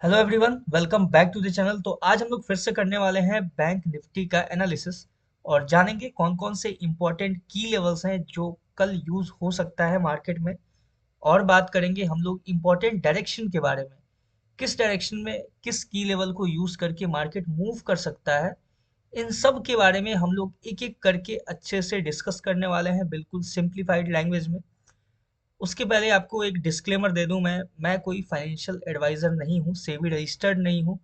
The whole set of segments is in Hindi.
Hello everyone, welcome back to the channel. तो आज हम लोग फिर से करने वाले हैं बैंक निफ्टी का एनालिसिस और जानेंगे कौन कौन से इंपॉर्टेंट की लेवल्स हैं जो कल यूज हो सकता है मार्केट में। और बात करेंगे हम लोग इंपॉर्टेंट डायरेक्शन के बारे में, किस डायरेक्शन में किस की लेवल को यूज करके मार्केट मूव कर सकता है। इन सब के बारे में हम लोग एक एक करके अच्छे से डिस्कस करने वाले हैं, बिल्कुल सिंप्लीफाइड लैंग्वेज में। उसके पहले आपको एक डिस्क्लेमर दे दूं, मैं कोई फाइनेंशियल एडवाइजर नहीं हूं, सेबी रजिस्टर्ड नहीं हूं।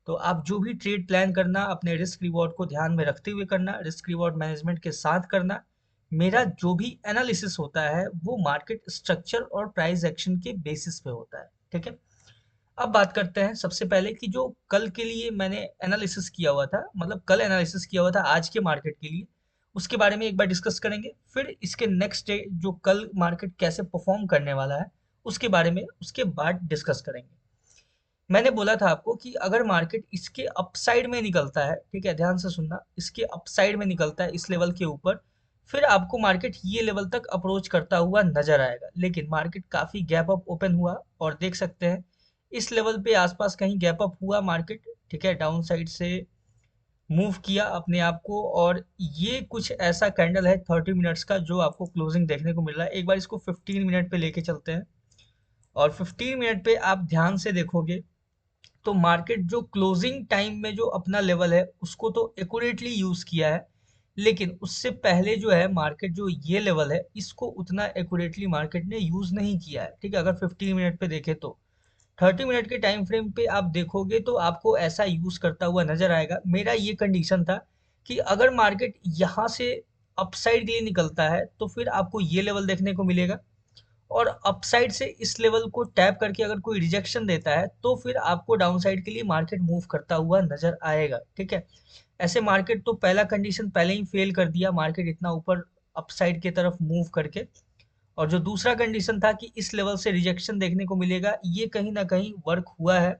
तो आप जो भी ट्रेड प्लान करना अपने रिस्क रिवॉर्ड को ध्यान में रखते हुए करना, रिस्क रिवॉर्ड मैनेजमेंट के साथ करना। मेरा जो भी एनालिसिस होता है वो मार्केट स्ट्रक्चर और प्राइस एक्शन के बेसिस पे होता है, ठीक है। अब बात करते हैं सबसे पहले कि जो कल के लिए मैंने एनालिसिस किया हुआ था, मतलब कल एनालिसिस किया हुआ था आज के मार्केट के लिए, उसके बारे में एक बार डिस्कस करेंगे। फिर इसके नेक्स्ट डे जो कल मार्केट कैसे परफॉर्म करने वाला है उसके बारे में उसके बाद डिस्कस करेंगे। मैंने बोला था आपको कि अगर मार्केट इसके अपसाइड में निकलता है, ठीक है, ध्यान से सुनना, इसके अपसाइड में निकलता है इस लेवल के ऊपर, फिर आपको मार्केट ये लेवल तक अप्रोच करता हुआ नजर आएगा। लेकिन मार्केट काफी गैप अप ओपन हुआ और देख सकते हैं इस लेवल पे आसपास कहीं गैप अप हुआ मार्केट, ठीक है, डाउन साइड से मूव किया अपने आप को। और ये कुछ ऐसा कैंडल है 30 मिनट्स का जो आपको क्लोजिंग देखने को मिल रहा है। एक बार इसको 15 मिनट पे लेके चलते हैं और 15 मिनट पे आप ध्यान से देखोगे तो मार्केट जो क्लोजिंग टाइम में जो अपना लेवल है उसको तो एक्यूरेटली यूज किया है, लेकिन उससे पहले जो है मार्केट जो ये लेवल है इसको उतना एक्यूरेटली मार्केट ने यूज नहीं किया है, ठीक है। अगर 15 मिनट पे देखें तो 30 मिनट के टाइम फ्रेम पे आप देखोगे तो आपको ऐसा यूज करता हुआ नजर आएगा। मेरा ये कंडीशन था कि अगर मार्केट यहाँ से अपसाइड के लिए निकलता है तो फिर आपको ये लेवल देखने को मिलेगा, और अपसाइड से इस लेवल को टैप करके अगर कोई रिजेक्शन देता है तो फिर आपको डाउनसाइड के लिए मार्केट मूव करता हुआ नजर आएगा, ठीक है। ऐसे मार्केट तो पहला कंडीशन पहले ही फेल कर दिया मार्केट इतना ऊपर अपसाइड की तरफ मूव करके। और जो दूसरा कंडीशन था कि इस लेवल से रिजेक्शन देखने को मिलेगा, ये कहीं ना कहीं वर्क हुआ है।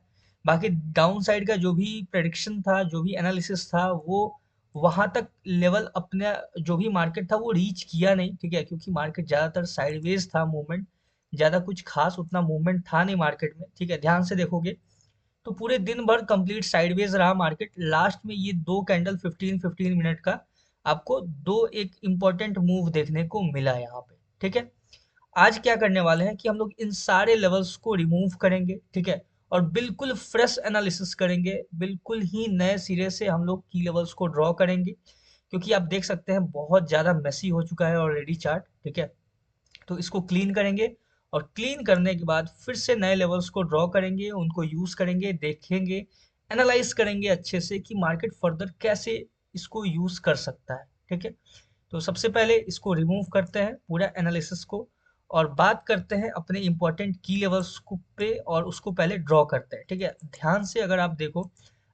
बाकी डाउन साइड का जो भी प्रेडिक्शन था, जो भी एनालिसिस था, वो वहां तक लेवल अपने जो भी मार्केट था वो रीच किया नहीं, ठीक है, क्योंकि मार्केट ज्यादातर साइडवेज था मूवमेंट, ज्यादा कुछ खास उतना मूवमेंट था नहीं मार्केट में, ठीक है। ध्यान से देखोगे तो पूरे दिन भर कंप्लीट साइडवेज रहा मार्केट। लास्ट में ये दो कैंडल 15-15 मिनट का आपको दो एक इंपॉर्टेंट मूव देखने को मिला यहाँ पे, ठीक है। आज क्या करने वाले हैं कि हम लोग इन सारे लेवल्स को रिमूव करेंगे, ठीक है, और बिल्कुल फ्रेश एनालिसिस करेंगे, बिल्कुल ही नए सिरे से हम लोग की लेवल्स को ड्रॉ करेंगे, क्योंकि आप देख सकते हैं बहुत ज़्यादा मेसी हो चुका है ऑलरेडी चार्ट, ठीक है। तो इसको क्लीन करेंगे और क्लीन करने के बाद फिर से नए लेवल्स को ड्रॉ करेंगे, उनको यूज़ करेंगे, देखेंगे, एनालाइज करेंगे अच्छे से कि मार्केट फर्दर कैसे इसको यूज़ कर सकता है, ठीक है। तो सबसे पहले इसको रिमूव करते हैं पूरा एनालिसिस को और बात करते हैं अपने इंपॉर्टेंट की लेवल्स को पे और उसको पहले ड्रॉ करते हैं, ठीक है। ध्यान से अगर आप देखो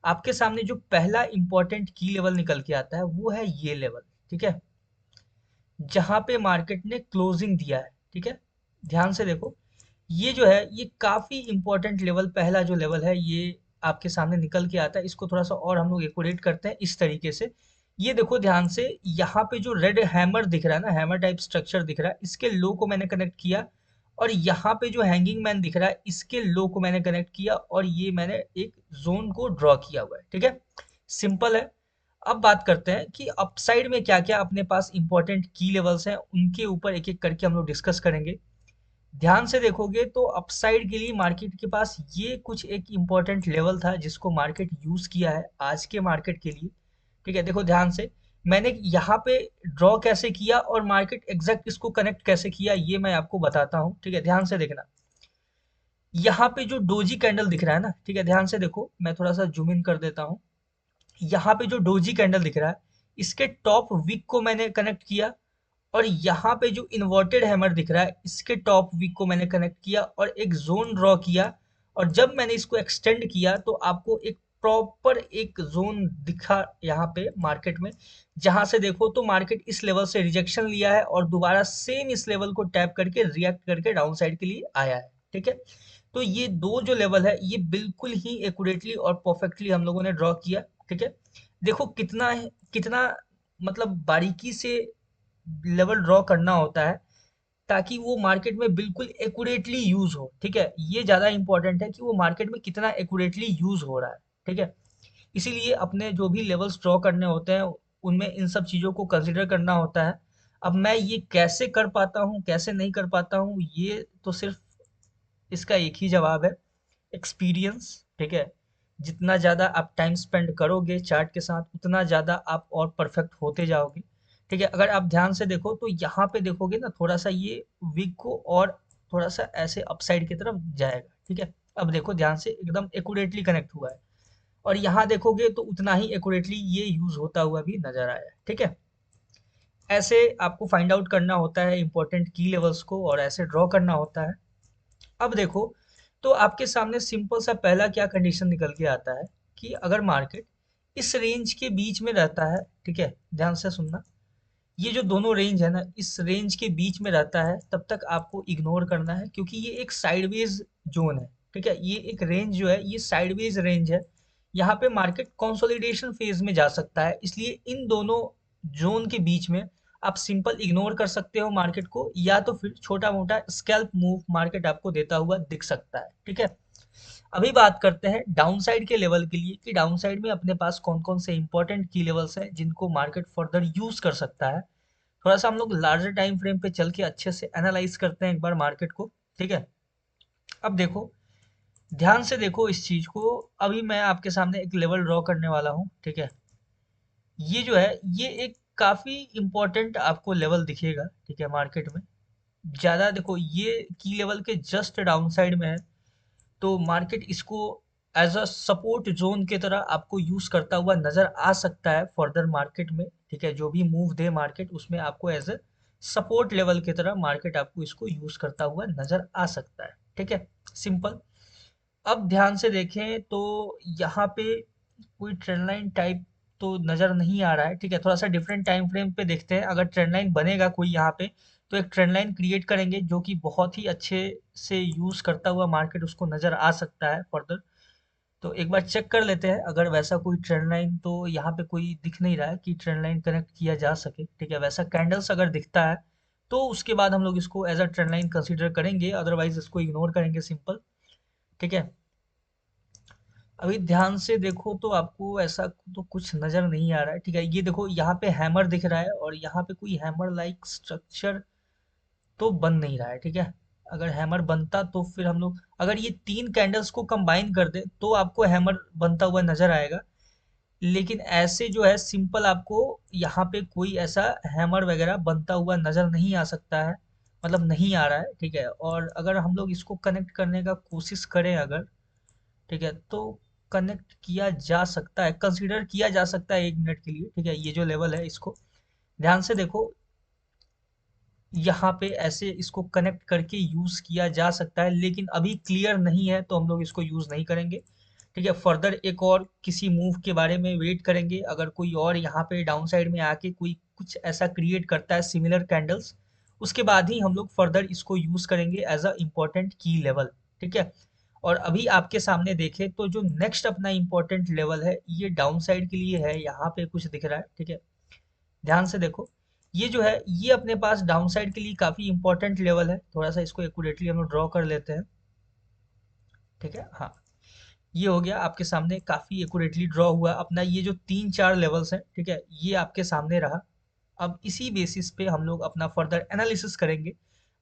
आपके सामने जो पहला इंपॉर्टेंट की लेवल निकल के आता है वो है ये लेवल, ठीक है, जहां पे मार्केट ने क्लोजिंग दिया है, ठीक है। ध्यान से देखो ये जो है ये काफी इंपॉर्टेंट लेवल, पहला जो लेवल है ये आपके सामने निकल के आता है। इसको थोड़ा सा और हम लोग एक्यूरेट करते हैं इस तरीके से। ये देखो ध्यान से, यहाँ पे जो रेड हैमर दिख रहा है ना, हैमर टाइप स्ट्रक्चर दिख रहा है, इसके लो को मैंने कनेक्ट किया। और यहाँ पे जो हैंगिंग मैन दिख रहा है इसके लो को मैंने कनेक्ट किया और ये मैंने एक जोन को ड्रॉ किया हुआ है, ठीक है। सिंपल है। अब बात करते हैं कि अपसाइड में क्या क्या अपने पास इंपॉर्टेंट की लेवल्स हैं, उनके ऊपर एक एक करके हम लोग डिस्कस करेंगे। ध्यान से देखोगे तो अपसाइड के लिए मार्केट के पास ये कुछ एक इम्पोर्टेंट लेवल था जिसको मार्केट यूज किया है आज के मार्केट के लिए, ठीक है। देखो ध्यान से मैंने यहाँ पे ड्रॉ कैसे किया और मार्केट एग्जैक्ट इसको कनेक्ट कैसे किया ये मैं आपको बताता हूँ, ठीक है। ध्यान से देखना, यहाँ पे जो डोजी कैंडल दिख रहा है ना, ठीक है, ध्यान से देखो, मैं थोड़ा सा जूम इन कर देता हूँ। यहाँ पे जो डोजी कैंडल दिख रहा है इसके टॉप वीक को मैंने कनेक्ट किया, और यहाँ पे जो इन्वर्टेड हैमर दिख रहा है इसके टॉप वीक को मैंने कनेक्ट किया और एक जोन ड्रॉ किया। और जब मैंने इसको एक्सटेंड किया तो आपको एक प्रॉपर एक जोन दिखा यहाँ पे मार्केट में, जहां से देखो तो मार्केट इस लेवल से रिजेक्शन लिया है और दोबारा सेम इस लेवल को टैप करके रिएक्ट करके डाउन साइड के लिए आया है, ठीक है। तो ये दो जो लेवल है ये बिल्कुल ही एक्यूरेटली और परफेक्टली हम लोगों ने ड्रॉ किया, ठीक है। देखो कितना कितना मतलब बारीकी से लेवल ड्रॉ करना होता है। ताकि वो मार्केट में बिल्कुल एक्यूरेटली यूज हो। ठीक है, ये ज्यादा इंपॉर्टेंट है कि वो मार्केट में कितना एक्यूरेटली यूज हो रहा है। ठीक है, इसीलिए अपने जो भी लेवल्स ड्रॉ करने होते हैं उनमें इन सब चीज़ों को कंसिडर करना होता है। अब मैं ये कैसे कर पाता हूँ कैसे नहीं कर पाता हूँ, ये तो सिर्फ इसका एक ही जवाब है, एक्सपीरियंस। ठीक है, जितना ज़्यादा आप टाइम स्पेंड करोगे चार्ट के साथ उतना ज़्यादा आप और परफेक्ट होते जाओगे। ठीक है, अगर आप ध्यान से देखो तो यहाँ पे देखोगे ना, थोड़ा सा ये वीक को और थोड़ा सा ऐसे अपसाइड की तरफ जाएगा। ठीक है, अब देखो ध्यान से एकदम एक्यूरेटली कनेक्ट हुआ है, और यहाँ देखोगे तो उतना ही एक्यूरेटली ये यूज होता हुआ भी नजर आया है। ठीक है, ऐसे आपको फाइंड आउट करना होता है इंपॉर्टेंट की लेवल्स को, और ऐसे ड्रॉ करना होता है। अब देखो, तो आपके सामने सिंपल सा पहला क्या कंडीशन निकल के आता है कि अगर मार्केट इस रेंज के बीच में रहता है। ठीक है, ध्यान से सुनना, ये जो दोनों रेंज है ना, इस रेंज के बीच में रहता है तब तक आपको इग्नोर करना है, क्योंकि ये एक साइडवेज जोन है। ठीक है, ये एक रेंज जो है ये साइडवेज रेंज है। यहाँ पे मार्केट कंसोलिडेशन फेज में जा सकता है, इसलिए इन दोनों जोन के बीच में आप सिंपल इग्नोर कर सकते हो मार्केट को, या तो फिर छोटा मोटा स्कैल्प मूव मार्केट आपको देता हुआ दिख सकता है। ठीक है, अभी बात करते हैं डाउन साइड के लेवल के लिए, कि डाउन साइड में अपने पास कौन कौन से इंपॉर्टेंट की लेवल्स हैं जिनको मार्केट फर्दर यूज कर सकता है। थोड़ा सा हम लोग लार्जर टाइम फ्रेम पे चल के अच्छे से एनालाइज करते हैं एक बार मार्केट को। ठीक है, अब देखो, ध्यान से देखो इस चीज को। अभी मैं आपके सामने एक लेवल ड्रॉ करने वाला हूँ। ठीक है, ये जो है ये एक काफी इंपॉर्टेंट आपको लेवल दिखेगा। ठीक है, मार्केट में ज्यादा देखो ये की लेवल के जस्ट डाउन साइड में है, तो मार्केट इसको एज अ सपोर्ट जोन की तरह आपको यूज करता हुआ नजर आ सकता है फर्दर मार्केट में। ठीक है, जो भी मूव दे मार्केट उसमें आपको एज अ सपोर्ट लेवल की तरह मार्केट आपको इसको यूज करता हुआ नजर आ सकता है। ठीक है, सिंपल। अब ध्यान से देखें तो यहाँ पे कोई ट्रेंड लाइन टाइप तो नजर नहीं आ रहा है। ठीक है, थोड़ा सा डिफरेंट टाइम फ्रेम पे देखते हैं, अगर ट्रेंड लाइन बनेगा कोई यहाँ पे तो एक ट्रेंड लाइन क्रिएट करेंगे जो कि बहुत ही अच्छे से यूज करता हुआ मार्केट उसको नजर आ सकता है फर्दर। तो एक बार चेक कर लेते हैं, अगर वैसा कोई ट्रेंड लाइन तो यहाँ पे कोई दिख नहीं रहा है कि ट्रेंड लाइन कनेक्ट किया जा सके। ठीक है, वैसा कैंडल्स अगर दिखता है तो उसके बाद हम लोग इसको as a trend line consider करेंगे, अदरवाइज इसको इग्नोर करेंगे सिंपल। ठीक है, अभी ध्यान से देखो तो आपको ऐसा तो कुछ नजर नहीं आ रहा है। ठीक है, ये देखो यहाँ पे हैमर दिख रहा है, और यहाँ पे कोई हैमर लाइक स्ट्रक्चर तो बन नहीं रहा है। ठीक है, अगर हैमर बनता तो फिर हम लोग अगर ये तीन कैंडल्स को कंबाइन कर दे तो आपको हैमर बनता हुआ नजर आएगा, लेकिन ऐसे जो है सिंपल आपको यहाँ पे कोई ऐसा हैमर वगैरह बनता हुआ नजर नहीं आ सकता है, मतलब नहीं आ रहा है। ठीक है, और अगर हम लोग इसको कनेक्ट करने का कोशिश करें अगर, ठीक है, तो कनेक्ट किया जा सकता है, कंसीडर किया जा सकता है 1 मिनट के लिए। ठीक है, ये जो लेवल है इसको ध्यान से देखो, यहाँ पे ऐसे इसको कनेक्ट करके यूज किया जा सकता है, लेकिन अभी क्लियर नहीं है तो हम लोग इसको यूज नहीं करेंगे। ठीक है, फर्दर एक और किसी मूव के बारे में वेट करेंगे, अगर कोई और यहाँ पे डाउन साइड में आके कोई कुछ ऐसा क्रिएट करता है सिमिलर कैंडल्स, उसके बाद ही हम लोग फर्दर इसको यूज करेंगे एज अ इम्पोर्टेंट की लेवल। ठीक है, और अभी आपके सामने देखें तो जो नेक्स्ट अपना इम्पोर्टेंट लेवल है ये डाउन साइड के लिए है, यहाँ पे कुछ दिख रहा है। ठीक है, ध्यान से देखो, ये जो है ये अपने पास डाउन साइड के लिए काफी इंपॉर्टेंट लेवल है। थोड़ा सा इसको एक्यूरेटली हम लोग ड्रॉ कर लेते हैं। ठीक है, हाँ, ये हो गया आपके सामने, काफी एक्यूरेटली ड्रॉ हुआ अपना ये जो 3-4 लेवल्स हैं। ठीक है, ये आपके सामने रहा। अब इसी बेसिस पे हम लोग अपना फर्दर एनालिसिस करेंगे,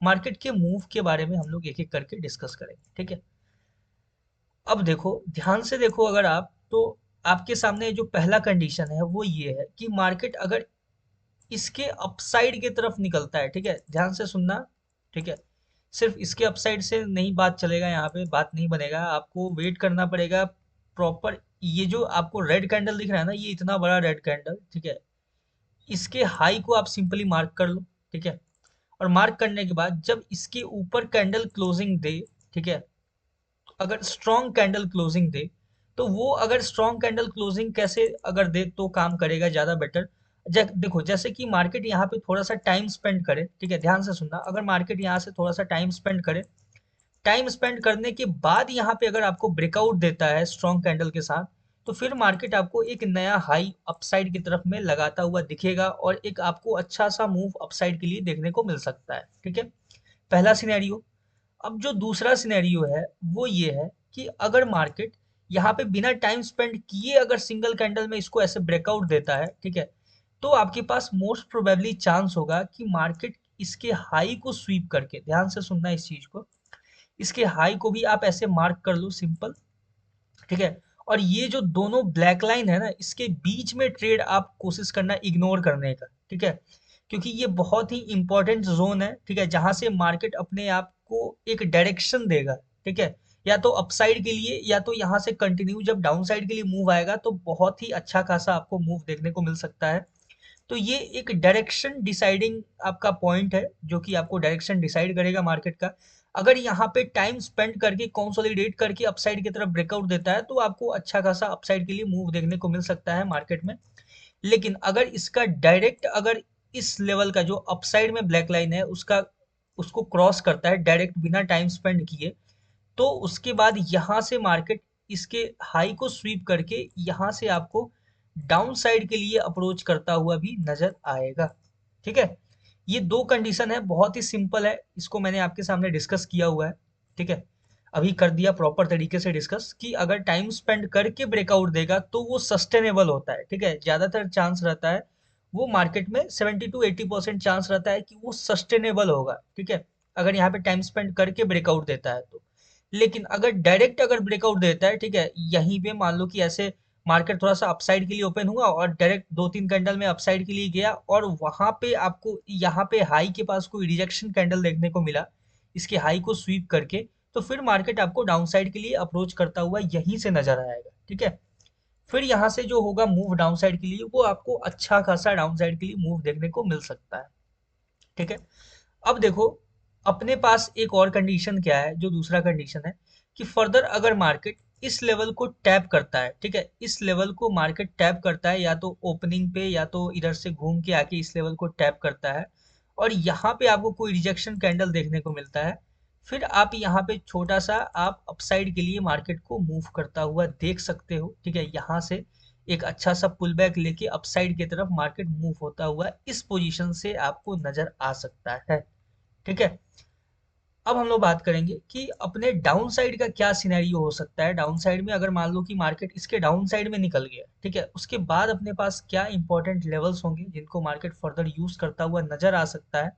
मार्केट के मूव के बारे में हम लोग एक एक करके डिस्कस करेंगे। ठीक है, अब देखो ध्यान से देखो, अगर आप तो आपके सामने जो पहला कंडीशन है वो ये है कि मार्केट अगर इसके अपसाइड की तरफ निकलता है। ठीक है, ध्यान से सुनना। ठीक है, सिर्फ इसके अपसाइड से नहीं बात चलेगा, यहाँ पे बात नहीं बनेगा, आपको वेट करना पड़ेगा प्रॉपर। ये जो आपको रेड कैंडल दिख रहा है ना, ये इतना बड़ा रेड कैंडल, ठीक है, इसके हाई को आप सिंपली मार्क कर लो। ठीक है, और मार्क करने के बाद जब इसके ऊपर कैंडल क्लोजिंग दे, ठीक है, अगर स्ट्रॉन्ग कैंडल क्लोजिंग दे, तो वो अगर स्ट्रॉन्ग कैंडल क्लोजिंग कैसे अगर दे तो काम करेगा ज्यादा बेटर। देखो जैसे कि मार्केट यहाँ पे थोड़ा सा टाइम स्पेंड करे। ठीक है, ध्यान से सुनना, अगर मार्केट यहाँ से थोड़ा सा टाइम स्पेंड करे, टाइम स्पेंड करने के बाद यहाँ पे अगर आपको ब्रेकआउट देता है स्ट्रॉन्ग कैंडल के साथ, तो फिर मार्केट आपको एक नया हाई अपसाइड की तरफ में लगाता हुआ दिखेगा, और एक आपको अच्छा सा मूव अपसाइड के लिए देखने को मिल सकता है। ठीक है, पहला सिनेरियो। अब जो दूसरा सिनेरियो है वो ये है कि अगर मार्केट यहाँ पे बिना टाइम स्पेंड किए अगर सिंगल कैंडल में इसको ऐसे ब्रेकआउट देता है, ठीक है, तो आपके पास मोस्ट प्रोबेबली चांस होगा कि मार्केट इसके हाई को स्वीप करके, ध्यान से सुनना इस चीज को, इसके हाई को भी आप ऐसे मार्क कर लो सिंपल, ठीक है। और ये जो दोनों ब्लैक लाइन है ना, इसके बीच में ट्रेड आप कोशिश करना इग्नोर करने का, ठीक है, क्योंकि ये बहुत ही इंपॉर्टेंट जोन है, ठीक है, जहां से मार्केट अपने आप को एक डायरेक्शन देगा, ठीक है, या तो अपसाइड के लिए या तो यहाँ से कंटिन्यू जब डाउन साइड के लिए मूव आएगा तो बहुत ही अच्छा खासा आपको मूव देखने को मिल सकता है। तो ये एक डायरेक्शन डिसाइडिंग आपका पॉइंट है जो कि आपको डायरेक्शन डिसाइड करेगा मार्केट का। अगर यहाँ पे टाइम स्पेंड करके कंसोलिडेट करके अपसाइड की तरफ ब्रेकआउट देता है तो आपको अच्छा खासा अपसाइड के लिए मूव देखने को मिल सकता है मार्केट में। लेकिन अगर इसका डायरेक्ट अगर इस लेवल का जो अपसाइड में ब्लैक लाइन है उसका उसको क्रॉस करता है डायरेक्ट बिना टाइम स्पेंड किए, तो उसके बाद यहाँ से मार्केट इसके हाई को स्वीप करके यहाँ से आपको डाउन साइड के लिए अप्रोच करता हुआ भी नजर आएगा, ठीक है। ये दो कंडीशन है, बहुत ही सिंपल है, इसको मैंने आपके सामने डिस्कस किया हुआ है, ठीक है, अभी कर दिया प्रॉपर तरीके से डिस्कस कि अगर टाइम स्पेंड करके ब्रेकआउट देगा तो वो सस्टेनेबल होता है, ठीक है, ज्यादातर चांस रहता है वो मार्केट में 70 to 80% चांस रहता है कि वो सस्टेनेबल होगा, ठीक है, अगर यहाँ पे टाइम स्पेंड करके ब्रेकआउट देता है तो। लेकिन अगर डायरेक्ट अगर ब्रेकआउट देता है, ठीक है, यहीं पे मान लो कि ऐसे मार्केट थोड़ा सा अपसाइड के लिए ओपन हुआ और डायरेक्ट 2-3 कैंडल में अपसाइड के लिए गया और वहां पे आपको यहाँ पे हाई के पास कोई रिजेक्शन कैंडल देखने को मिला इसके हाई को स्वीप करके, तो फिर मार्केट आपको डाउन साइड के लिए अप्रोच करता हुआ यहीं से नजर आएगा, ठीक है। फिर यहाँ से जो होगा मूव डाउन साइड के लिए वो आपको अच्छा खासा डाउन साइड के लिए मूव देखने को मिल सकता है, ठीक है। अब देखो अपने पास एक और कंडीशन क्या है, जो दूसरा कंडीशन है कि फर्दर अगर मार्केट इस लेवल को टैप करता है, ठीक है, इस लेवल को मार्केट टैप करता है या तो ओपनिंग पे या तो इधर से घूम के आके इस लेवल को टैप करता है और यहाँ पे आपको कोई रिजेक्शन कैंडल देखने को मिलता है, फिर आप यहाँ पे छोटा सा आप अपसाइड के लिए मार्केट को मूव करता हुआ देख सकते हो, ठीक है, यहाँ से एक अच्छा सा पुल बैक लेके अपसाइड की तरफ मार्केट मूव होता हुआ इस पोजीशन से आपको नजर आ सकता है, ठीक है। अब हम लोग बात करेंगे कि अपने डाउन साइड का क्या सिनेरियो हो सकता है। डाउन साइड में अगर मान लो कि मार्केट इसके डाउन साइड में निकल गया, ठीक है, उसके बाद अपने पास क्या इंपॉर्टेंट लेवल्स होंगे जिनको मार्केट फर्दर यूज करता हुआ नजर आ सकता है,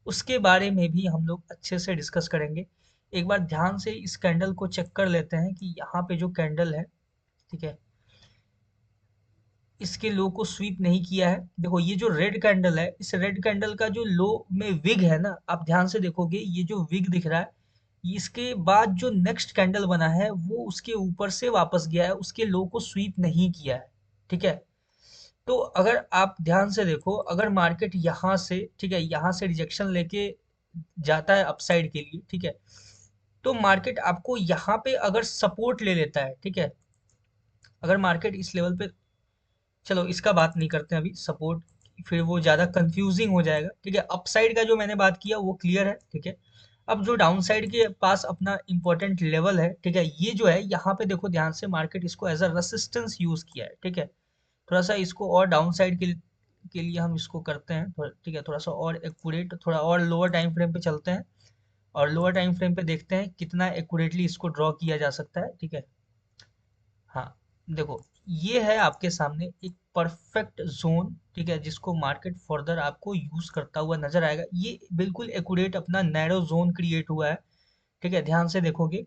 उसके बारे में भी हम लोग अच्छे से डिस्कस करेंगे। एक बार ध्यान से इस कैंडल को चेक कर लेते हैं कि यहाँ पे जो कैंडल है, ठीक है, इसके लो को स्वीप नहीं किया है। देखो ये जो रेड कैंडल है, इस रेड कैंडल का जो लो में विग है ना, आप ध्यान से देखोगे ये जो विग दिख रहा है, इसके बाद जो नेक्स्ट कैंडल बना है वो उसके ऊपर से वापस गया है, उसके लो को स्वीप नहीं किया है, ठीक है। तो अगर आप ध्यान से देखो अगर मार्केट यहाँ से, ठीक है, यहाँ से रिजेक्शन लेके जाता है अपसाइड के लिए, ठीक है, तो मार्केट आपको यहाँ पे अगर सपोर्ट ले लेता है, ठीक है, अगर मार्केट इस लेवल पे, चलो इसका बात नहीं करते हैं अभी सपोर्ट, फिर वो ज़्यादा कंफ्यूजिंग हो जाएगा, ठीक है। अपसाइड का जो मैंने बात किया वो क्लियर है, ठीक है। अब जो डाउन साइड के पास अपना इंपॉर्टेंट लेवल है, ठीक है, ये जो है यहाँ पे देखो ध्यान से मार्केट इसको एज अ रेसिस्टेंस यूज किया है, ठीक है। थोड़ा सा इसको और डाउन साइड के लिए हम इसको करते हैं थोड़ा, ठीक है, थोड़ा सा और एक्यूरेट, थोड़ा और लोअर टाइम फ्रेम पे चलते हैं और लोअर टाइम फ्रेम पे देखते हैं कितना एक्यूरेटली इसको ड्रॉ किया जा सकता है, ठीक है। हाँ, देखो ये है आपके सामने एक परफेक्ट जोन, ठीक है, जिसको मार्केट फर्दर आपको यूज करता हुआ नजर आएगा। ये बिल्कुल एक्यूरेट अपना नैरो जोन क्रिएट हुआ है, ठीक है, ध्यान से देखोगे।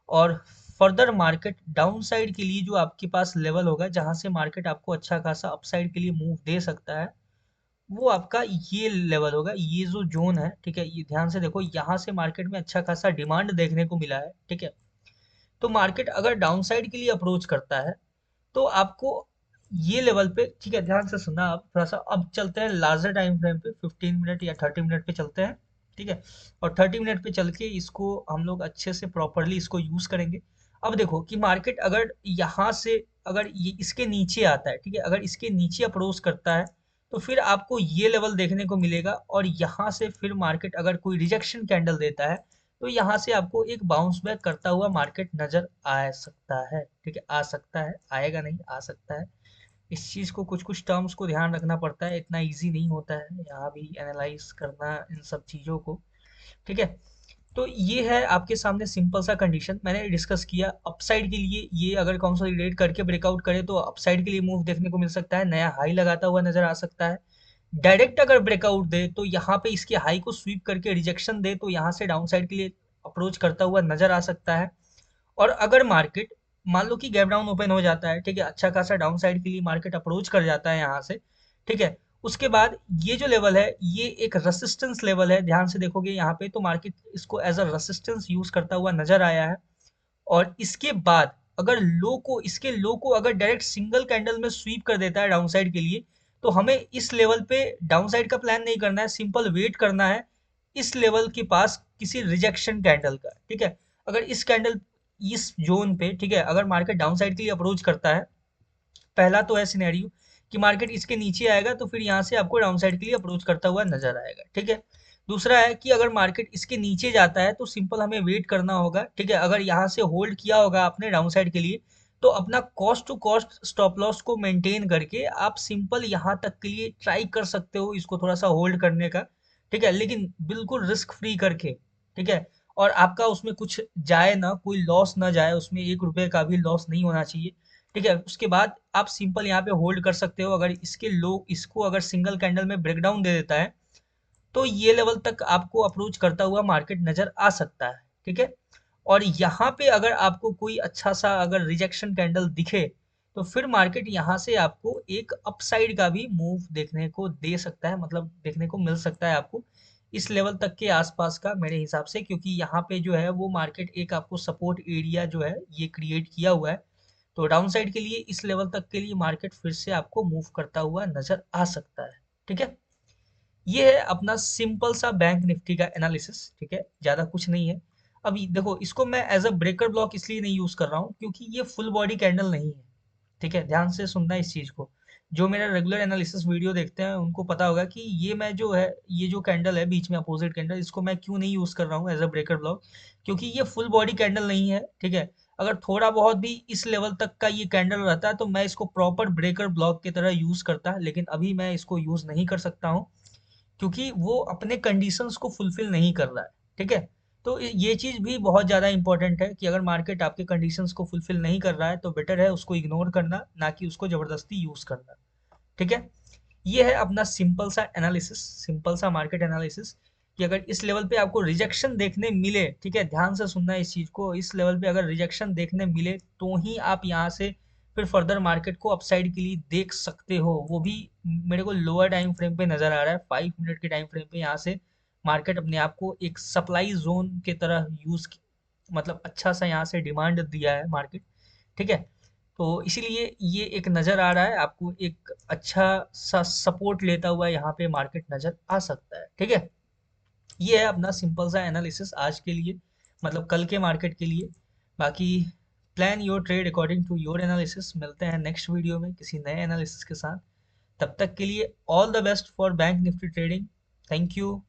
और फर्दर मार्केट डाउन साइड के लिए जो आपके पास लेवल होगा जहां से मार्केट आपको अच्छा खासा अपसाइड के लिए मूव दे सकता है, वो आपका ये लेवल होगा, ये जो जोन है, ठीक है, ये ध्यान से देखो यहाँ से मार्केट में अच्छा खासा डिमांड देखने को मिला है, ठीक है। तो मार्केट अगर डाउन साइड के लिए अप्रोच करता है तो आपको ये लेवल पे, ठीक है, ध्यान से सुनना आप थोड़ा सा, अब चलते हैं लार्जर टाइम फ्रेम पे, 15 मिनट या 30 मिनट पे चलते हैं, ठीक है। और 30 मिनट पे चल के इसको हम लोग अच्छे से प्रॉपरली इसको यूज करेंगे। अब देखो कि मार्केट अगर यहाँ से अगर ये इसके नीचे आता है, ठीक है, अगर इसके नीचे अप्रोच करता है तो फिर आपको ये लेवल देखने को मिलेगा और यहाँ से फिर मार्केट अगर कोई रिजेक्शन कैंडल देता है तो यहाँ से आपको एक बाउंस बैक करता हुआ मार्केट नजर आ सकता है, ठीक है, आ सकता है, आएगा नहीं, आ सकता है। इस चीज को कुछ कुछ टर्म्स को ध्यान रखना पड़ता है, इतना इजी नहीं होता है यहाँ भी एनालाइज करना इन सब चीजों को। ठीक है। तो ये है आपके सामने सिंपल सा कंडीशन मैंने डिस्कस किया। अपसाइड के लिए ये अगर कंसोलिडेट करके ब्रेकआउट करे तो अपसाइड के लिए मूव देखने को मिल सकता है, नया हाई लगाता हुआ नजर आ सकता है। डायरेक्ट अगर ब्रेकआउट दे तो यहाँ पे इसके हाई को स्वीप करके रिजेक्शन दे तो यहाँ से डाउन साइड के लिए अप्रोच करता हुआ नजर आ सकता है। और अगर मार्केट मान लो कि गैप डाउन ओपन हो जाता है, ठीक है, अच्छा खासा डाउन साइड के लिए मार्केट अप्रोच कर जाता है यहाँ से, ठीक है, उसके बाद ये जो लेवल है ये एक रेसिस्टेंस लेवल है, ध्यान से देखोगे यहाँ पे तो मार्केट इसको एज अ रेसिस्टेंस यूज करता हुआ नजर आया है। और इसके बाद अगर लो को इसके लो को अगर डायरेक्ट सिंगल कैंडल में स्वीप कर देता है डाउन साइड के लिए तो हमें इस लेवल पे डाउन साइड का प्लान नहीं करना है, सिंपल वेट करना है इस लेवल के पास किसी रिजेक्शन कैंडल का, ठीक है। अगर इस कैंडल इस जोन पे, ठीक है, अगर मार्केट डाउन साइड के लिए अप्रोच करता है, पहला तो है सिनेरियो कि मार्केट इसके नीचे आएगा तो फिर यहाँ से आपको डाउन साइड के लिए अप्रोच करता हुआ नजर आएगा, ठीक है। दूसरा है कि अगर मार्केट इसके नीचे जाता है तो सिंपल हमें वेट करना होगा, ठीक है। अगर यहाँ से होल्ड किया होगा आपने डाउन साइड के लिए तो अपना cost to cost stop loss को मेंटेन करके आप सिंपल यहाँ तक के लिए ट्राई कर सकते हो इसको थोड़ा सा होल्ड करने का, ठीक है, लेकिन बिल्कुल रिस्क फ्री करके, ठीक है। और आपका उसमें कुछ जाए ना, कोई लॉस ना जाए, उसमें 1 रुपए का भी लॉस नहीं होना चाहिए, ठीक है। उसके बाद आप सिंपल यहाँ पे होल्ड कर सकते हो। अगर इसके लो इसको अगर सिंगल कैंडल में ब्रेकडाउन दे देता है तो ये लेवल तक आपको अप्रोच करता हुआ मार्केट नजर आ सकता है, ठीक है। और यहाँ पे अगर आपको कोई अच्छा सा अगर रिजेक्शन कैंडल दिखे तो फिर मार्केट यहाँ से आपको एक अपसाइड का भी मूव देखने को दे सकता है, मतलब देखने को मिल सकता है आपको इस लेवल तक के आसपास का मेरे हिसाब से, क्योंकि यहाँ पे जो है वो मार्केट एक आपको सपोर्ट एरिया जो है ये क्रिएट किया हुआ है। तो डाउन साइड के लिए इस लेवल तक के लिए मार्केट फिर से आपको मूव करता हुआ नजर आ सकता है, ठीक है। ये है अपना सिंपल सा बैंक निफ्टी का एनालिसिस, ठीक है, ज्यादा कुछ नहीं है। अभी देखो इसको मैं एज अ ब्रेकर ब्लॉक इसलिए नहीं यूज कर रहा हूँ क्योंकि ये फुल बॉडी कैंडल नहीं है, ठीक है, ध्यान से सुनना इस चीज को। जो मेरा रेगुलर एनालिसिस वीडियो देखते हैं उनको पता होगा कि ये मैं जो है ये जो कैंडल है बीच में अपोजिट कैंडल, इसको मैं क्यों नहीं यूज कर रहा हूँ एज अ ब्रेकर ब्लॉक, क्योंकि ये फुल बॉडी कैंडल नहीं है, ठीक है। अगर थोड़ा बहुत भी इस लेवल तक का ये कैंडल रहता है तो मैं इसको प्रॉपर ब्रेकर ब्लॉक की तरह यूज करता, लेकिन अभी मैं इसको यूज नहीं कर सकता हूँ क्योंकि वो अपने कंडीशंस को फुलफिल नहीं कर रहा है, ठीक है। तो ये चीज भी बहुत ज्यादा इंपॉर्टेंट है कि अगर मार्केट आपके कंडीशंस को फुलफिल नहीं कर रहा है तो बेटर है उसको इग्नोर करना, ना कि उसको जबरदस्ती यूज करना, ठीक है। ये है अपना सिंपल सा एनालिसिस, सिंपल सा मार्केट एनालिसिस कि अगर इस लेवल पे आपको रिजेक्शन देखने मिले, ठीक है, ध्यान से सुनना इस चीज को, इस लेवल पे अगर रिजेक्शन देखने मिले तो ही आप यहाँ से फिर फर्दर मार्केट को अपसाइड के लिए देख सकते हो। वो भी मेरे को लोअर टाइम फ्रेम पे नजर आ रहा है, 5 मिनट के टाइम फ्रेम पे यहाँ से मार्केट अपने आप को एक सप्लाई जोन के तरह यूज, मतलब अच्छा सा यहाँ से डिमांड दिया है मार्केट, ठीक है। तो इसीलिए ये एक नज़र आ रहा है आपको, एक अच्छा सा सपोर्ट लेता हुआ यहाँ पे मार्केट नज़र आ सकता है, ठीक है। ये है अपना सिंपल सा एनालिसिस आज के लिए, मतलब कल के मार्केट के लिए। बाकी plan your trade according to your analysis. मिलते हैं नेक्स्ट वीडियो में किसी नए एनालिसिस के साथ। तब तक के लिए all the best for bank Nifty trading. Thank you.